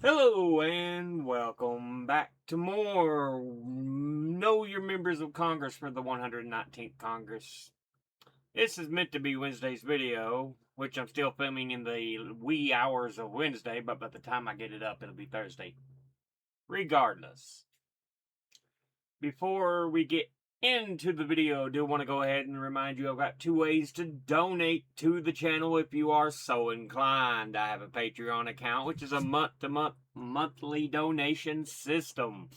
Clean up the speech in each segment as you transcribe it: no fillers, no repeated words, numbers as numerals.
Hello and welcome back to more Know Your Members of Congress for the 119th Congress. This is meant to be Wednesday's video, which I'm still filming in the wee hours of Wednesday, but by the time I get it up, it'll be Thursday. Regardless, before we get into the video, I do want to go ahead and remind you I've got two ways to donate to the channel if you are so inclined. I have a Patreon account, which is a monthly donation system.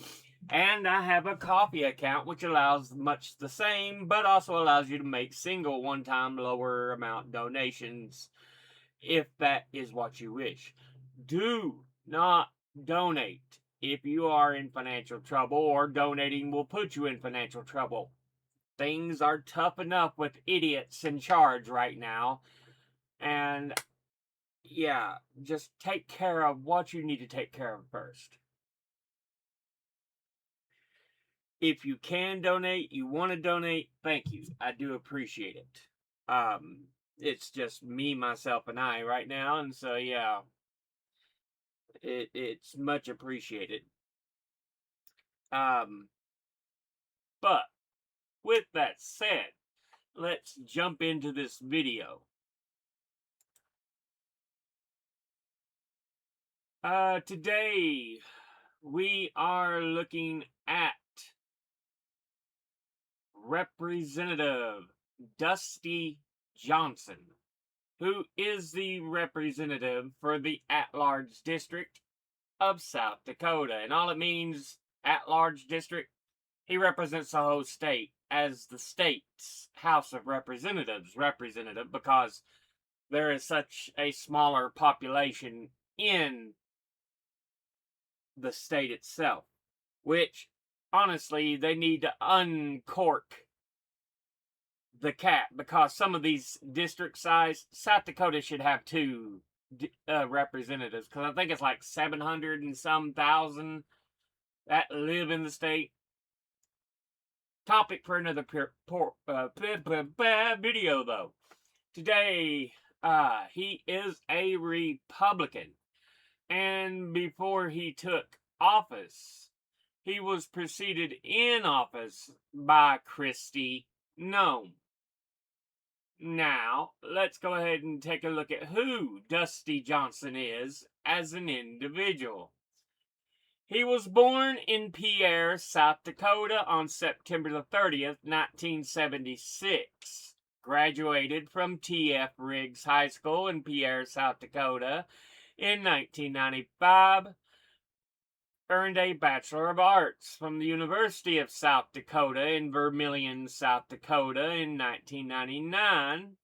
And I have a Coffee account, which allows much the same, but also allows you to make single one-time lower amount donations if that is what you wish. Do not donate if you are in financial trouble, or donating will put you in financial trouble. Things are tough enough with idiots in charge right now. And yeah, just take care of what you need to take care of first. If you can donate, you want to donate, thank you. I do appreciate it. It's just me, myself, and I right now, and so yeah, it's much appreciated. Um, but with that said, let's jump into this video. Today we are looking at Representative Dusty Johnson, who is the representative for the at-large district of South Dakota. And all it means, at-large district, he represents the whole state as the state's House of Representatives representative, because there is such a smaller population in the state itself, which honestly they need to uncork the cat, because some of these district size, South Dakota should have two representatives, because I think it's like 700 and some thousand that live in the state. Topic for another video though. Today he is a Republican, and before he took office, he was preceded in office by Kristi Noem. Now, let's go ahead and take a look at who Dusty Johnson is as an individual. He was born in Pierre, South Dakota on September the 30th, 1976. Graduated from T.F. Riggs High School in Pierre, South Dakota in 1995. Earned a Bachelor of Arts from the University of South Dakota in Vermillion, South Dakota in 1999.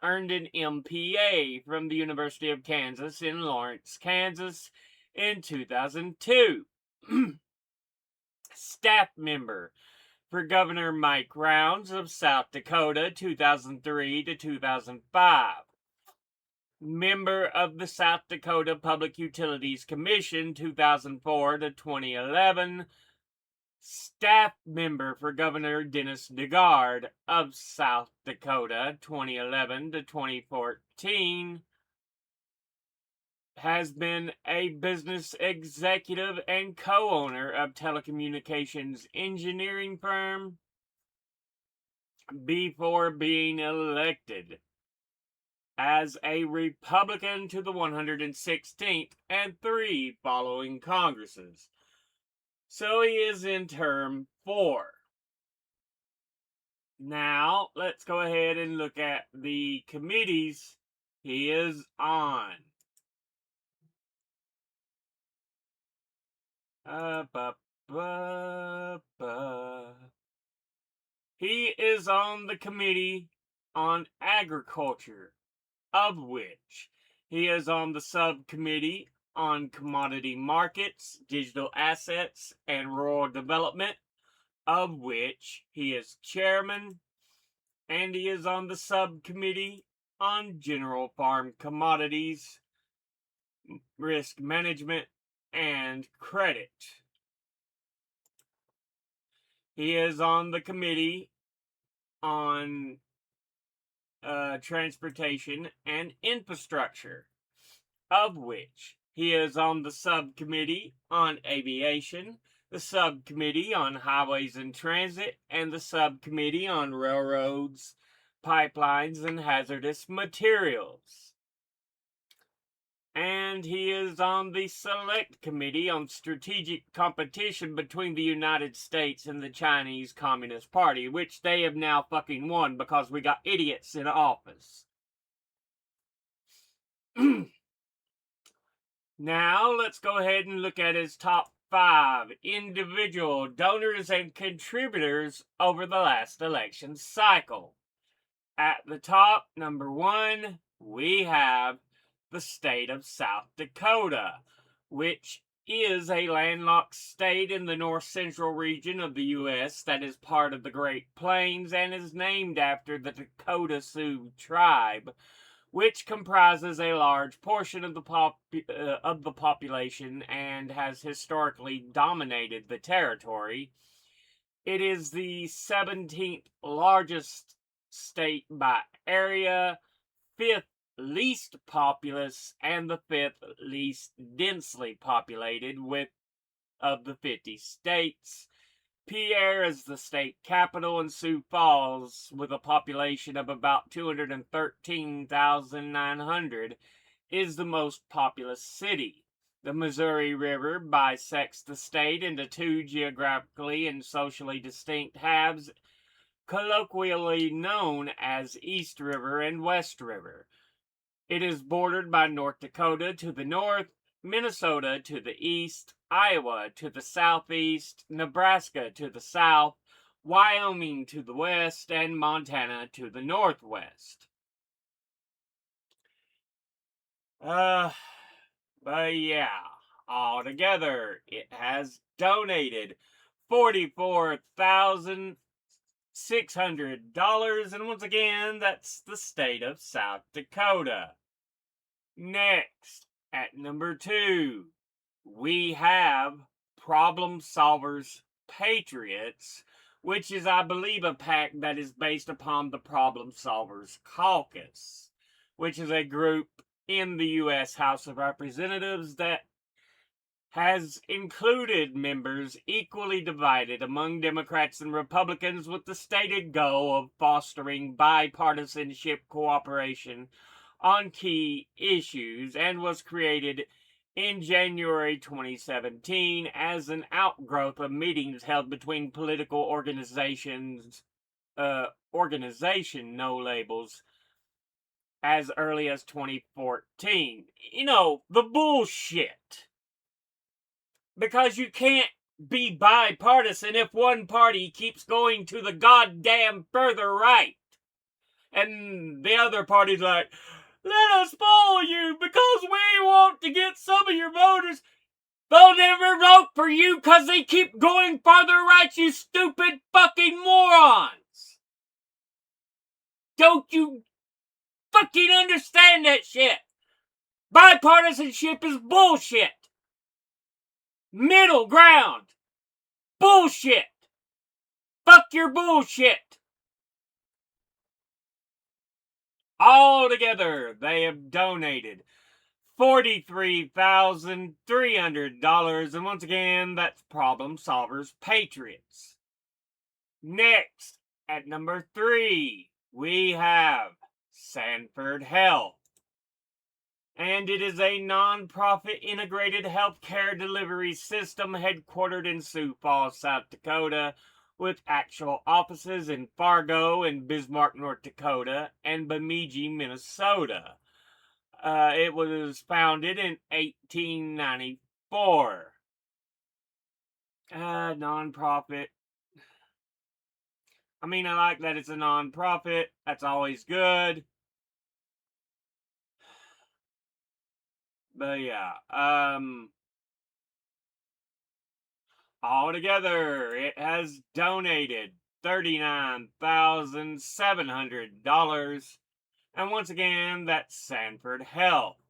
Earned an MPA from the University of Kansas in Lawrence, Kansas in 2002. Staff member for Governor Mike Rounds of South Dakota 2003 to 2005. Member of the South Dakota Public Utilities Commission 2004 to 2011. Staff member for Governor Dennis DeGard of South Dakota 2011 to 2014. Has been a business executive and co-owner of telecommunications engineering firm before being elected as a Republican to the 116th and 3 following Congresses. So he is in term 4. Now, let's go ahead and look at the committees he is on. He is on the Committee on Agriculture, of which he is on the subcommittee on commodity markets, digital assets, and rural development, of which he is chairman, and he is on the subcommittee on general farm commodities, risk management, and credit. He is on the committee on transportation and infrastructure, of which He is on the subcommittee on aviation, the subcommittee on highways and transit, and the subcommittee on railroads, pipelines, and hazardous materials. And he is on the Select Committee on Strategic Competition between the United States and the Chinese Communist Party, which they have now fucking won because we got idiots in office. Now, let's go ahead and look at his top 5 individual donors and contributors over the last election cycle. At the top, number 1, we have the state of South Dakota, which is a landlocked state in the north central region of the U.S. that is part of the Great Plains and is named after the Dakota Sioux tribe, which comprises a large portion of the population and has historically dominated the territory. It is the 17th largest state by area, 5th least populous, and the 5th least densely populated of the 50 states. Pierre is the state capital, and Sioux Falls, with a population of about 213,900, is the most populous city. The Missouri River bisects the state into 2 geographically and socially distinct halves, colloquially known as East River and West River. It is bordered by North Dakota to the north, Minnesota to the east, Iowa to the southeast, Nebraska to the south, Wyoming to the west, and Montana to the northwest. But yeah, altogether, it has donated $44,600, and once again, that's the state of South Dakota. Next, at number 2, we have Problem Solvers Patriots, which is, I believe, a PAC that is based upon the Problem Solvers Caucus, which is a group in the U.S. House of Representatives that has included members equally divided among Democrats and Republicans with the stated goal of fostering bipartisanship cooperation on key issues, and was created in January 2017 as an outgrowth of meetings held between political organizations, no labels, as early as 2014. You know, the bullshit. Because you can't be bipartisan if one party keeps going to the goddamn further right. And the other party's like, let us follow you because we want to get some of your voters. They'll never vote for you because they keep going farther right, you stupid fucking morons. Don't you fucking understand that shit? Bipartisanship is bullshit. Middle ground. Bullshit. Fuck your bullshit. Altogether, they have donated $43,300, and once again, that's Problem Solvers Patriots. Next, at number 3, we have Sanford Health. And it is a non-profit integrated healthcare delivery system headquartered in Sioux Falls, South Dakota, with actual offices in Fargo and Bismarck, North Dakota, and Bemidji, Minnesota. It was founded in 1894. Non-profit. I mean, I like that it's a non-profit. That's always good. But yeah, altogether, it has donated $39,700. And once again, that's Sanford Health.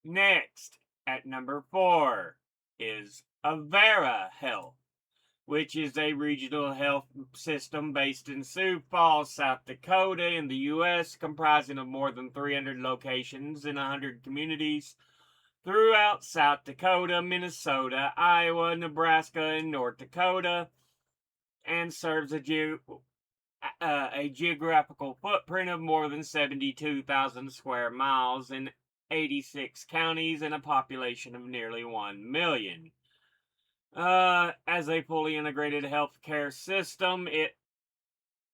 Next, at number 4, is Avera Health, which is a regional health system based in Sioux Falls, South Dakota, in the U.S., comprising of more than 300 locations in 100 communities. throughout South Dakota, Minnesota, Iowa, Nebraska, and North Dakota, and serves a geographical footprint of more than 72,000 square miles in 86 counties and a population of nearly 1 million. As a fully integrated healthcare system, it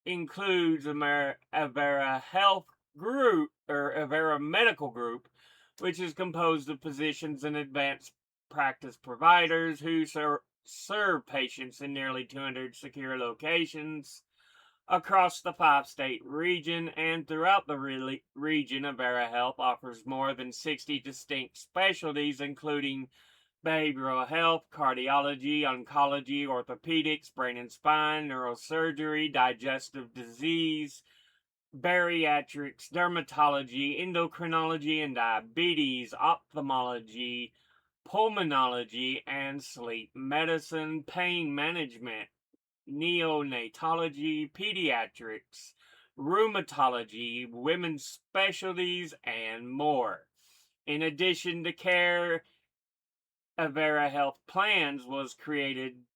includes Avera Health Group, or Avera Medical Group, which is composed of physicians and advanced practice providers who serve patients in nearly 200 secure locations across the 5-state region, and throughout the region. Avera Health offers more than 60 distinct specialties, including behavioral health, cardiology, oncology, orthopedics, brain and spine, neurosurgery, digestive disease, bariatrics, dermatology, endocrinology and diabetes, ophthalmology, pulmonology and sleep medicine, pain management, neonatology, pediatrics, rheumatology, women's specialties, and more. In addition to care, Avera Health Plans was created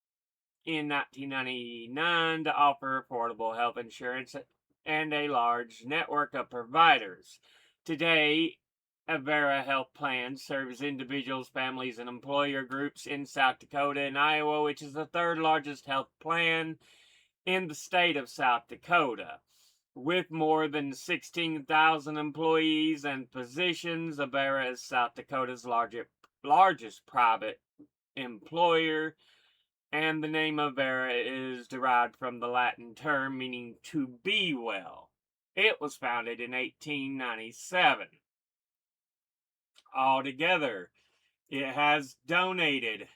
in 1999 to offer affordable health insurance and a large network of providers. Today, Avera Health Plans serves individuals, families, and employer groups in South Dakota and Iowa, which is the third largest health plan in the state of South Dakota. With more than 16,000 employees and physicians, Avera is South Dakota's largest private employer, and the name Avera is derived from the Latin term meaning to be well. It was founded in 1897. Altogether, it has donated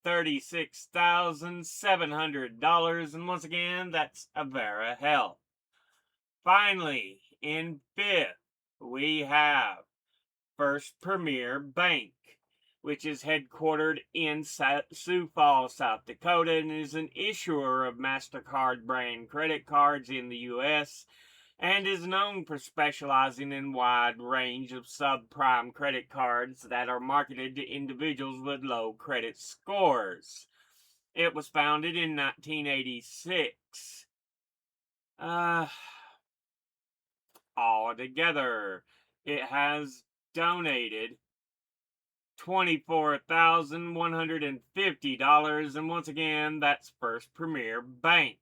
$36,700, and once again, that's Avera Health. Finally, in fifth, we have First Premier Bank, which is headquartered in Sioux Falls, South Dakota, and is an issuer of MasterCard brand credit cards in the U.S., and is known for specializing in a wide range of subprime credit cards that are marketed to individuals with low credit scores. It was founded in 1986. Altogether, it has donated $24,150, and once again, that's First Premier Bank.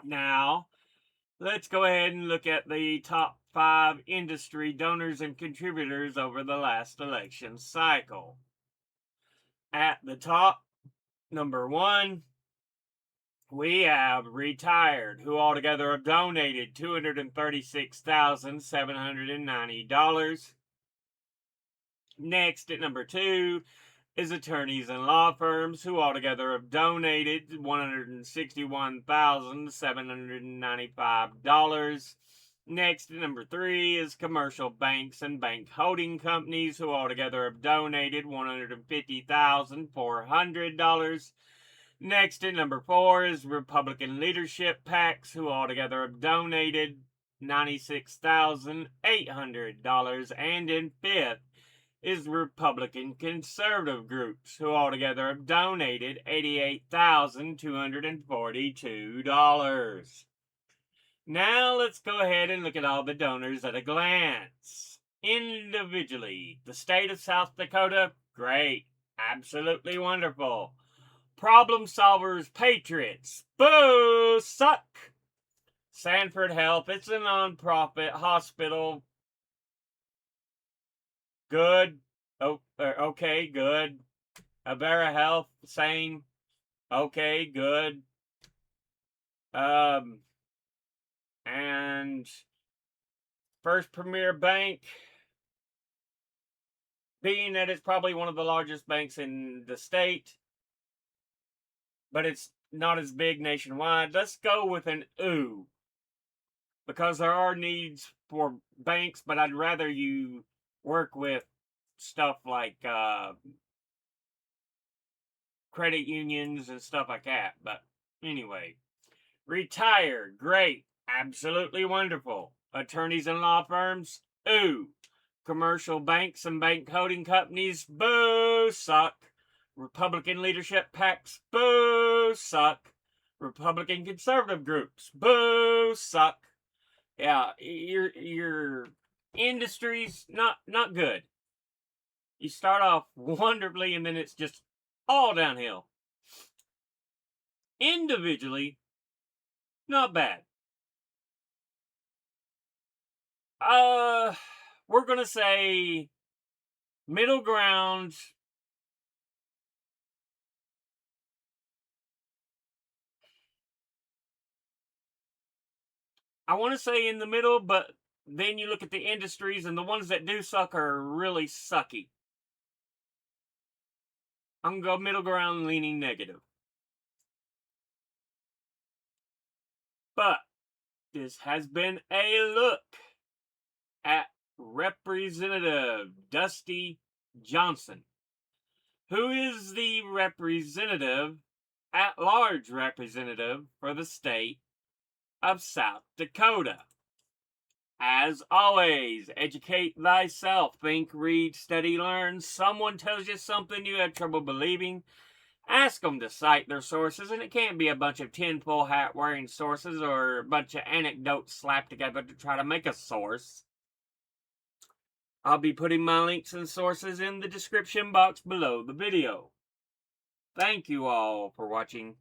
Now, let's go ahead and look at the top 5 industry donors and contributors over the last election cycle. At the top, number 1, we have Retired, who altogether have donated $236,790. Next, at number 2, is attorneys and law firms, who altogether have donated $161,795. Next, at number 3, is commercial banks and bank holding companies, who altogether have donated $150,400. Next, at number 4, is Republican leadership PACs, who altogether have donated $96,800. And in fifth is Republican conservative groups, who altogether have donated $88,242. Now let's go ahead and look at all the donors at a glance. Individually, the state of South Dakota, great, absolutely wonderful. Problem solvers, patriots, boo, suck. Sanford Health, it's a non-profit hospital. Good. Oh, okay, good. Avera Health, same. Okay, good. And First Premier Bank, being that it's probably one of the largest banks in the state, but it's not as big nationwide, let's go with an ooh. Because there are needs for banks, but I'd rather you work with stuff like credit unions and stuff like that. But anyway, Retired, great, absolutely wonderful. Attorneys and law firms, ooh. commercial banks and bank holding companies, boo, suck. Republican leadership PACs, boo, suck. Republican conservative groups, boo, suck. Yeah, your industry's not good. You start off wonderfully and then it's just all downhill. Individually, not bad. We're gonna say middle ground. I want to say in the middle, but then you look at the industries and the ones that do suck are really sucky. I'm gonna go middle ground, leaning negative. But this has been a look at Representative Dusty Johnson, who is the representative, at large representative for the state of South Dakota. As always, educate thyself. Think, read, study, learn. Someone tells you something you have trouble believing. Ask them to cite their sources, and it can't be a bunch of tinfoil hat wearing sources or a bunch of anecdotes slapped together to try to make a source. I'll be putting my links and sources in the description box below the video. Thank you all for watching.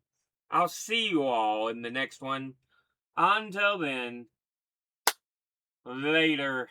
I'll see you all in the next one. Until then, later.